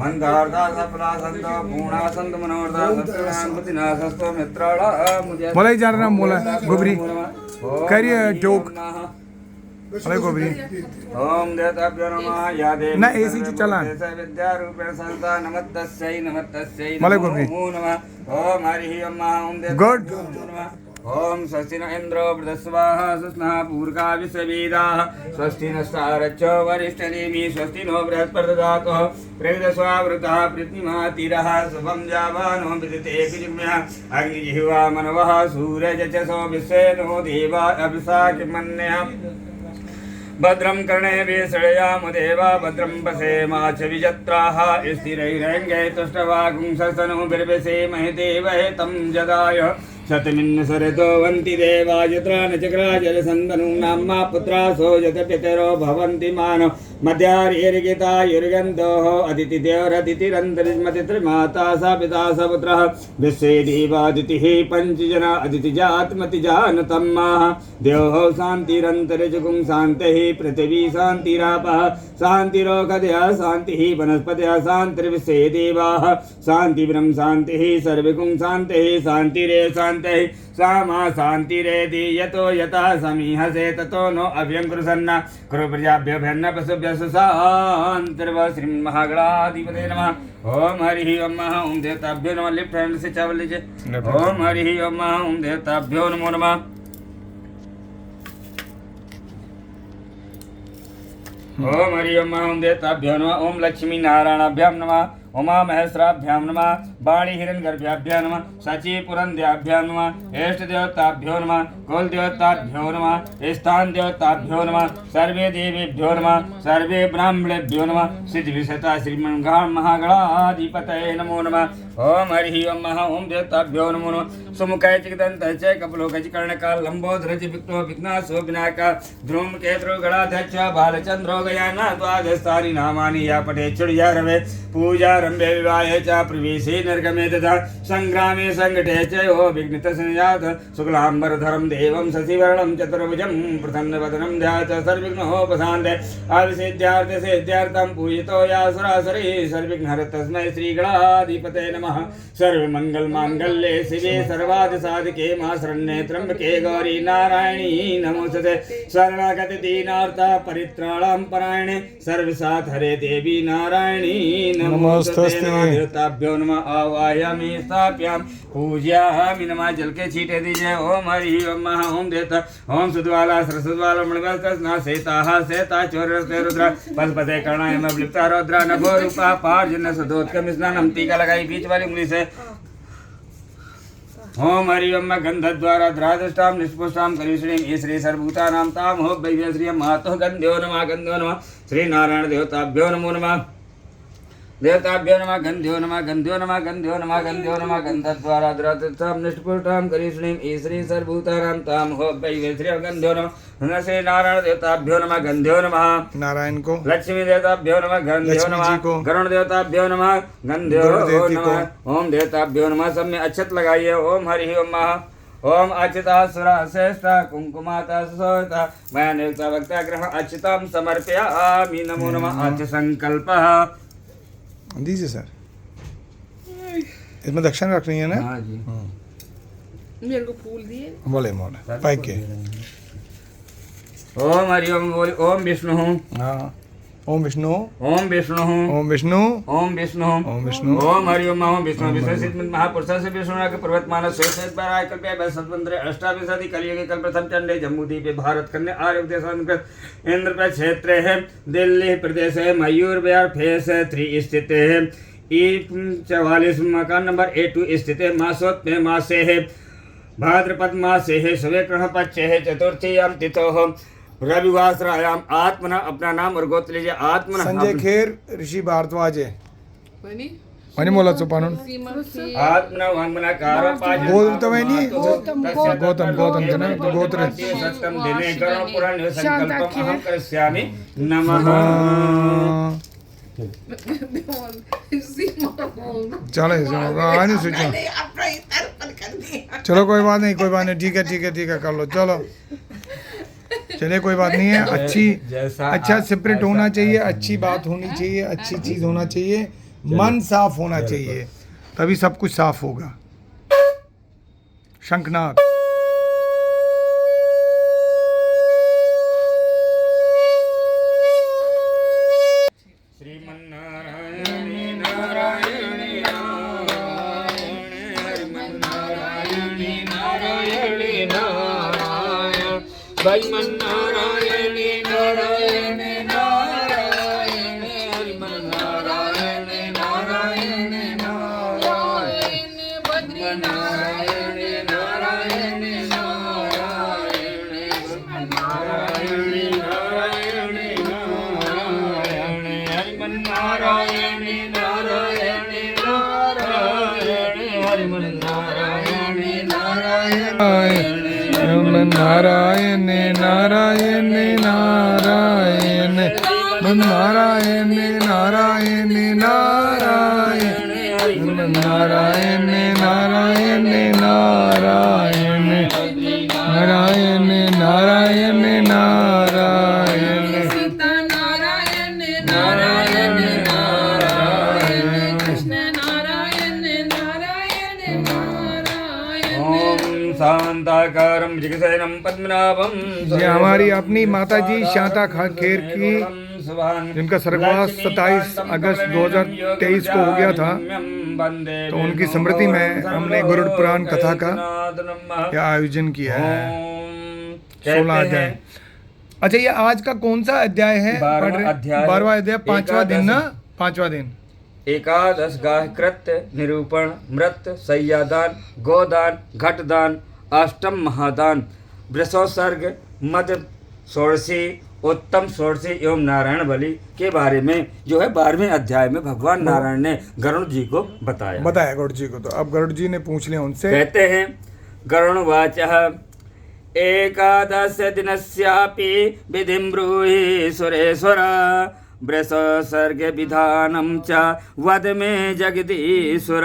मंदार्था सफला संतो पूर्णा संत मनोरथा सत्यनामतिनाशस्तो मित्राला मुझे बोला ही जा रहा ना बोला गोबरी करिए जोक बोले गोबरी ओम देवताभ्यो नमः या देवी ना एसी जो चला विद्या रूपेण संस्था नमस्तस्यै नमस्तस्यै बोले गोबरी नमो नमः ओम हरिः ओम ओम गुड नमः ओम स्वस्ति न इंद्रो वृधस्वाहा सुस्नः पूर्का विश्ववेदाः स्वस्ति नस्तारच्चो वरिष्ठनेमि स्वस्ति नो बृहस्पतिर्दधातु प्रेदस्वावृतः पृथ्वीमातिरः शुभं जावानो विदिते पिजिम्यः अग्निजिह्वा मनवः सूर्यजचसो विश्वेनो देवा अभिषाकिमन्यः भद्रं कर्णेभिः शृणुयाम देवा भद्रं पश्येमाच विजत्राः स्थिरैरङ्गै तुष्टवागुंसस्तनूभिर्विषेमहि देवहे तं जदाय शतमिन्न सरतो वन्ति देवा यत्र न चक्राजलसन्दनुं नाम्मा पुत्रासो यत पितरो भवन्ति मानव मध्यार्यर्गिता युर्गन्धोः अदितिदेवरदितिरन्तरिस्मतित्रिमाता सा पिता स पुत्रः विश्वे देवादितिः पञ्चजना अदितिजात्मतिजानतम्माः द्योः शान्तिरन्तरिजगुं शान्तिः पृथिवी शान्तिरापः शान्तिरोगदया शान्तिः वनस्पतयः शान्तिर्विश्वे देवाः शान्तिब्रह्म शान्तिः सर्वगुं शान्तिः शान्तिरेव शान्तिः सामा शान्तिरेति यतो यथा समीहसे ततो नो अभ्यं कुरुसन्ना कुरु प्रजाभ्यो भिन्न पशुभ्यः शान्तिर्व श्रीमहागणाधिपते नमः ओम हरिः ओम ओम देवताभ्यो नमः लेफ्ट हैंड से चावल लीजिए ओम हरिः ओम ओम देवताभ्यो नमो नमः ओम हरिः ओम ओम देवताभ्यो नमः ओम लक्ष्मी नारायणाभ्यां नमः उमा महेश्वराभ्यां नमः वाणी हिरण्यगर्भाभ्यां नमः सची पुरंद्याभ्यां नमः इष्ट देवताभ्यो नमः कुल देवताभ्यो नमः स्थान देवताभ्यो नमः सर्वे देवेभ्यो नमः सर्वे ब्राह्मणेभ्यो नमः सिद्ध विषता श्रीमन्गण महागणाधिपतये नमो नमः ओम हरिः ओम ओम देवताभ्यो नमो नमः सुमुखय चिकदन्तः च कपलोकच कर्णकाल लंबोदर च विक्नो विघ्नासो विनायका ध्रुम केतु गणाध्यक्ष बालचंद्रो गयाना द्वादशानि नामानि या पठे चुड़िया रवे पूजा रंभे विवाहे च प्रवेशे निर्गमे तथा संग्रामे संघटे च यो विघ्नित संयात शुक्लांबरधरं देवं शशिवर्णं चतुर्भुजं प्रसन्नवदनं ध्यात सर्वविघ्नोपशान्ते अविसिद्ध्यार्थे सिद्ध्यार्थं पूजितो यासुरासुरैः सर्वविघ्नहर तस्मै श्रीगणाधिपते नमः सर्वमङ्गलमाङ्गल्ये शिवे सर्वार्थसाधिके मा शरण्ये त्र्यम्बके गौरी नारायणी नमोस्तुते शरणागत दीनार्ता परित्राणां परायणे सर्वसात हरे देवी नारायणी नमोस्तुते देवताभ्यो नमः आवाहयामि स्थापयामि पूजयामि नमः जल के छींटे दीजिए ओम हरिः ओम ओम देवता ओम सुद्वाला सरस्वद्वाला मणिवस्त्रस्ना सेताः सेता चोरस्ते रुद्र पशुपते कर्णाय मबलिप्ता रौद्र नभो रूपा पार्जन्य सदोत्कम स्नानम टीका लगाई बीच वाली उंगली से ओम हरि ओम गंधद्वारा द्रादष्टां निष्पुष्टां करीश्रीं ये श्री सर्वभूतानां तां हो वैव्य श्रियं मातुः गन्ध्यो नमः श्री नारायण देवताभ्यो नमो नमः देवताभ्यो नमः गन्ध्यो नमः गन्ध्यो नमः गन्ध्यो नमः गन्ध्यो नमः गन्धद्वारा द्रादष्टां निष्पुष्टां करीश्रीं ये श्री सर्वभूतानां तां हो वैव्य श्रियं गन्ध्यो नमः श्री नारायण देवताभ्यो नमः गन्ध्यो नमः नारायण को लक्ष्मी देवताभ्यो नमः गन्ध्यो नमः गरुण देवताभ्यो नमः गन्ध्यो नमः ओम देवताभ्यो नमः सब में अक्षत लगाइए ओम हरिः ओम ओम अच्युता सुरा श्रेष्ठा कुंकुमाता सुसोता मैं नियुक्ता भक्ता ग्रह अच्युतां समर्पयामि नमो नमः अच्युत संकल्पः दीजिए सर इसमें दक्षिण रखनी है ना हाँ जी मेरे को फूल दिए बोले मोले पाइक के ओम हरि ओम बोल ओम विष्णु हाँ ओम विष्णु ओम विष्णु ओम विष्णु ओम विष्णु ओम विष्णु ओम हरि ओम विष्णु विष्णु सिद्ध महापुरुष से विष्णु के पर्वत मानस श्वेत बाराय कल्पे सतवंद्रे अष्टाविंशति कलियुगे कल्प प्रथम चंडे जम्बूद्वीपे भारत कन्या आर्य देश इंद्र पे क्षेत्र है दिल्ली प्रदेश है मयूर बिहार फेस 3 स्थित है E44 मकान नंबर A2 स्थित है मासोत में मासे है भाद्रपद मासे है सुवेग्रह पक्ष है चतुर्थीयाम तिथो रविवासरायाम आत्मना अपना नाम और गोत्र लीजिए आत्मना संजय खेर ऋषि भारद्वाज है वनी मनी मोला चुपानून आत्मना वांगमना कार पाज गौतम तो है नहीं गौतम गौतम तो ना तो गोत्र सत्यम दिने करण पुराण संकल्पम अहम करिष्यामि नमः चलो आने सोचो चलो कोई बात नहीं ठीक है कर लो चलो चलिए कोई बात नहीं है अच्छा सेपरेट होना चाहिए अच्छी बात होनी चाहिए अच्छी चीज़ होना चाहिए मन साफ होना चाहिए, तभी सब कुछ साफ होगा। शंखनाद। श्रीमन्नारायणे नारायणे नारायणे हरिमन्नारायणे नारायणे नारायण भैमन्नारायणे नारायणे नारायणे हरिमन्नारायणे नारायणे नारायण बद्रीनारायणे नारायणे नारायणे नारायणे नारायणे नारायणे हरिमन्नारायणे नारायणे नारायणे हरिमन्नारायणे नारायणे नारायण नारायण नारायण नारायण नारायण नारायण नारायण नारायण नारायण नारायण नारायण नारायण सीता नारायण नारायण नारायण कृष्ण नारायण नारायण नारायण। ओम शांताकारं जगशयनं पद्मनाभं। ये हमारी अपनी माता जी शांता खेर की, जिनका स्वर्गवास 27 अगस्त 2023 को हो गया था, तो उनकी स्मृति में हमने गरुड़ पुराण कथा का यह आयोजन किया है। 16 अध्याय। अच्छा, ये आज का कौन सा अध्याय है? 12वां अध्याय, 5वां दिन ना? 5वां दिन। एकादश गाह कृत्य निरूपण मृत सय्यादान गोदान घटदान अष्टम महादान वृषोत्सर्ग मध्य षोडशी उत्तम षोडशी एवं नारायण बलि के बारे में जो है 12वें अध्याय में भगवान नारायण ने गरुड़ जी को बताया गरुड़ जी को। तो अब गरुड़ जी ने पूछ लिया उनसे। कहते हैं गरुड़वाचः एकादश दिनस्यापि विधिं ब्रूहि सुरेश्वर वृषसर्ग विधानम च वद में जगदीश्वर।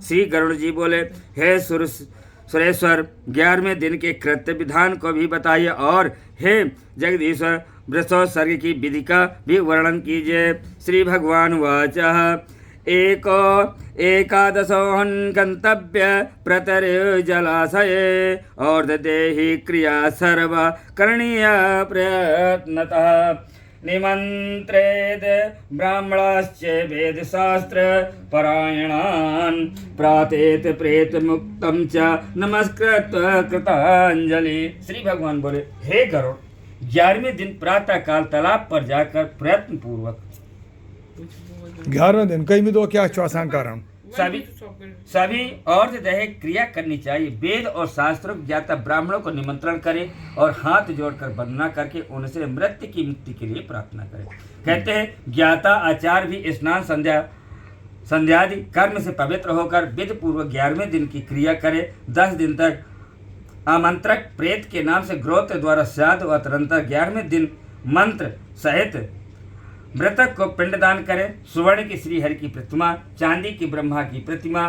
श्री गरुड़ जी बोले, हे सुरेश्वर, 11वें दिन के कृत्य विधान को भी बताइए और हे जगदीश्वर वृषसर्ग की विधि का भी वर्णन कीजिए। श्री भगवान वाचः एकादशोहन गंतव्य प्रतरे जलाशये और देहि क्रिया सर्व करणीय प्रयत्नतः निमंत्रेद ब्राह्मणाश्च वेदशास्त्र परायणान् प्रातेत प्रेत मुक्तम च नमस्कृत कृतांजलि। श्री भगवान बोले, हे गरुड़, 11वें दिन प्रातः काल तालाब पर जाकर प्रयत्न पूर्वक 11वें दिन कहीं भी दो क्या श्वासान कारण सभी और दैहिक क्रिया करनी चाहिए। वेद और शास्त्रों ज्ञाता ब्राह्मणों को निमंत्रण करें और हाथ जोड़कर वंदना करके उनसे मृत्यु की मुक्ति के लिए प्रार्थना करें। कहते हैं ज्ञाता आचार भी स्नान संध्यादि कर्म से पवित्र होकर विधि पूर्वक 11वें दिन की क्रिया करे। 10 दिन तक आमंत्रक प्रेत के नाम से गोत्र द्वारा श्राद्ध व तदनंतर 11वें दिन मंत्र सहित मृतक को पिंडदान करें। सुवर्ण की श्री हरि की प्रतिमा, चांदी की ब्रह्मा की प्रतिमा,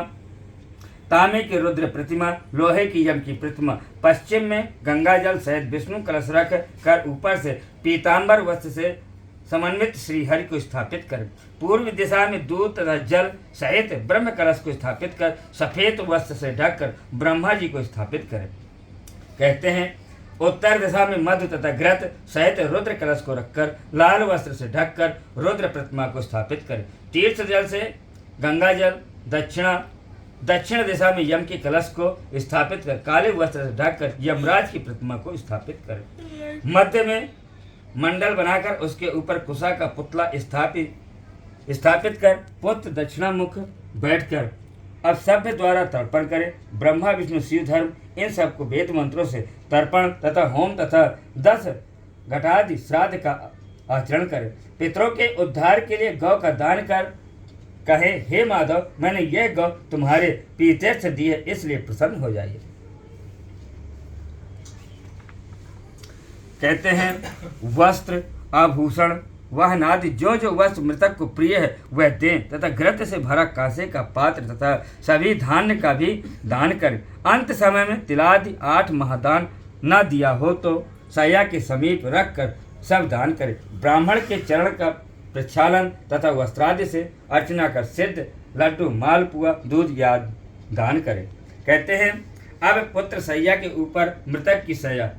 तांबे की रुद्र प्रतिमा, लोहे की यम की प्रतिमा, पश्चिम में गंगा जल सहित विष्णु कलश रख कर ऊपर से पीतांबर वस्त्र से समन्वित श्री हरि को स्थापित करें। पूर्व दिशा में दूध तथा जल सहित ब्रह्म कलश को स्थापित कर सफेद वस्त्र से ढककर ब्रह्मा जी को स्थापित करें। कहते हैं उत्तर दिशा में मधु तथा घृत सहित रुद्र कलश को रखकर लाल वस्त्र से ढककर रुद्र प्रतिमा को स्थापित करें। तीर्थ जल से गंगा जल दक्षिण दिशा में यम के कलश को स्थापित कर काले वस्त्र से ढककर यमराज की प्रतिमा को स्थापित करें। मध्य में मंडल बनाकर उसके ऊपर कुशा का पुतला स्थापित कर पुत्र दक्षिणामुख बैठकर अब सभ्य द्वारा तर्पण करें। ब्रह्मा विष्णु शिव धर्म इन सबको वेद मंत्रों से तर्पण तथा होम तथा 10 घटादि श्राद्ध का आचरण करें। पितरों के उद्धार के लिए गौ का दान कर कहे, हे माधव, मैंने यह गौ तुम्हारे पीतीर्थ दी है, इसलिए प्रसन्न हो जाइए। कहते हैं वस्त्र आभूषण वाहन आदि जो जो वस्तु मृतक को प्रिय है वह दें तथा घृत से भरा कांसे का पात्र तथा सभी धान्य का भी दान करें। अंत समय में तिलादि 8 महादान न दिया हो तो सैया के समीप रख कर सब दान करें। ब्राह्मण के चरण का प्रक्षालन तथा वस्त्रादि से अर्चना कर सिद्ध लड्डू मालपुआ दूध या दान करे। कहते हैं अब पुत्र सैया के ऊपर मृतक की सैया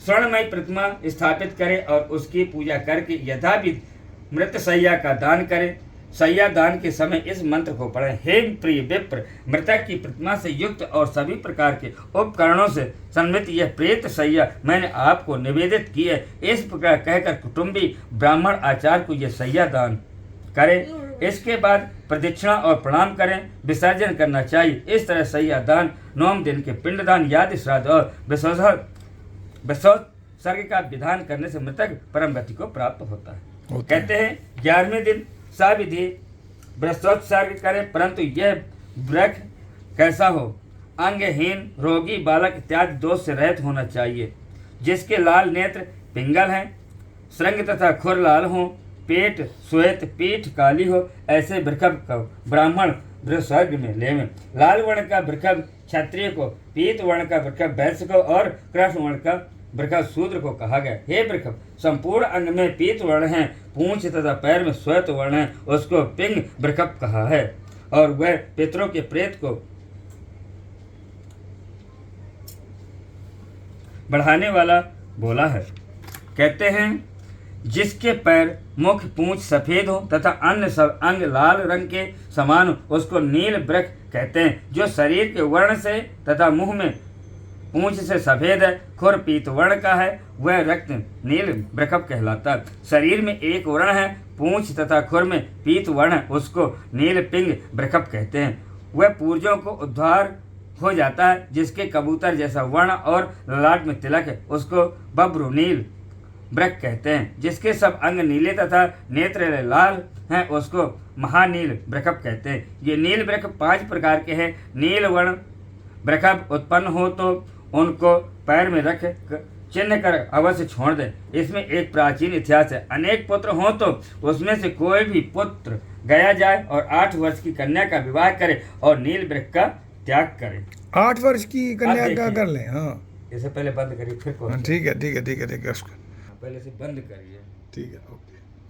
स्वर्णमयी प्रतिमा स्थापित करे और उसकी पूजा करके यथाविधि मृत सैया का दान करे। सैया दान के समय इस मंत्र को पढ़े, हे प्रिय विप्र, मृतक की प्रतिमा से युक्त और सभी प्रकार के उपकरणों से सम्मिलित यह प्रेत सैया मैंने आपको निवेदित की है। इस प्रकार कहकर कुटुंबी ब्राह्मण आचार्य को यह सैया दान करें। इसके बाद प्रदक्षिणा और प्रणाम करें, विसर्जन करना चाहिए। इस तरह सैया दान, 9 दिन के पिंडदान, यादि श्राद्ध और विसर्ग का विधान करने से मृतक परम गति को प्राप्त होता है। कहते हैं 11वें दिन साविधि बृहस्पति करें, परंतु यह वृक्ष कैसा हो? अंगहीन, रोगी, बालक इत्यादि दोष से रहित होना चाहिए, जिसके लाल नेत्र पिंगल हैं, श्रृंग तथा खुर लाल हो, पेट श्वेत, पीठ काली हो, ऐसे वृषभ को ब्राह्मण बृहस्पति में लेवें। लाल वर्ण का वृषभ क्षत्रिय को, पीत वर्ण का वृषभ वैश्य को और कृष्ण वर्ण का वृषभ शूद्र को कहा गया। हे वृषभ, संपूर्ण अंग में पीत वर्ण है, पूंछ तथा पैर में श्वेत वर्ण है, उसको पिंग वृषभ कहा है, और वह पितरों के प्रेत को बढ़ाने वाला बोला है। कहते हैं जिसके पैर, मुख, पूंछ सफेद हो तथा अन्य सब अंग लाल रंग के समान हो, उसको नील वृक्ष कहते हैं। जो शरीर के वर्ण से तथा मुंह में पूंछ से सफेद है, खुर पीत वर्ण का है, वह रक्त नील वृषभ कहलाता है। शरीर में एक वर्ण है, पूंछ तथा खुर में पीत वर्ण है, उसको नील पिंग वृषभ कहते हैं। वह पूर्वजों को उद्धार हो जाता है। जिसके कबूतर जैसा वर्ण और ललाट में तिलक है, उसको बब्रू नील वृक्ष कहते हैं। जिसके सब अंग नीले तथा नेत्र लाल हैं, उसको महानील वृषभ कहते हैं। ये नील वृक्ष 5 प्रकार के हैं। नील वर्ण वृषभ उत्पन्न हो तो उनको पैर में रख चिन्ह कर अवश्य छोड़ दें। इसमें एक प्राचीन इतिहास है। अनेक पुत्र हों तो उसमें से कोई भी पुत्र गया जाए और 8 वर्ष की कन्या का विवाह करे और नील वृक्ष का त्याग करे। 8 वर्ष की कन्या का कर लें। हाँ, इसे पहले बंद करिए, फिर ठीक है, ठीक है, ठीक है, ठीक है, उसको पहले से बंद करिए। ठीक है, ओके।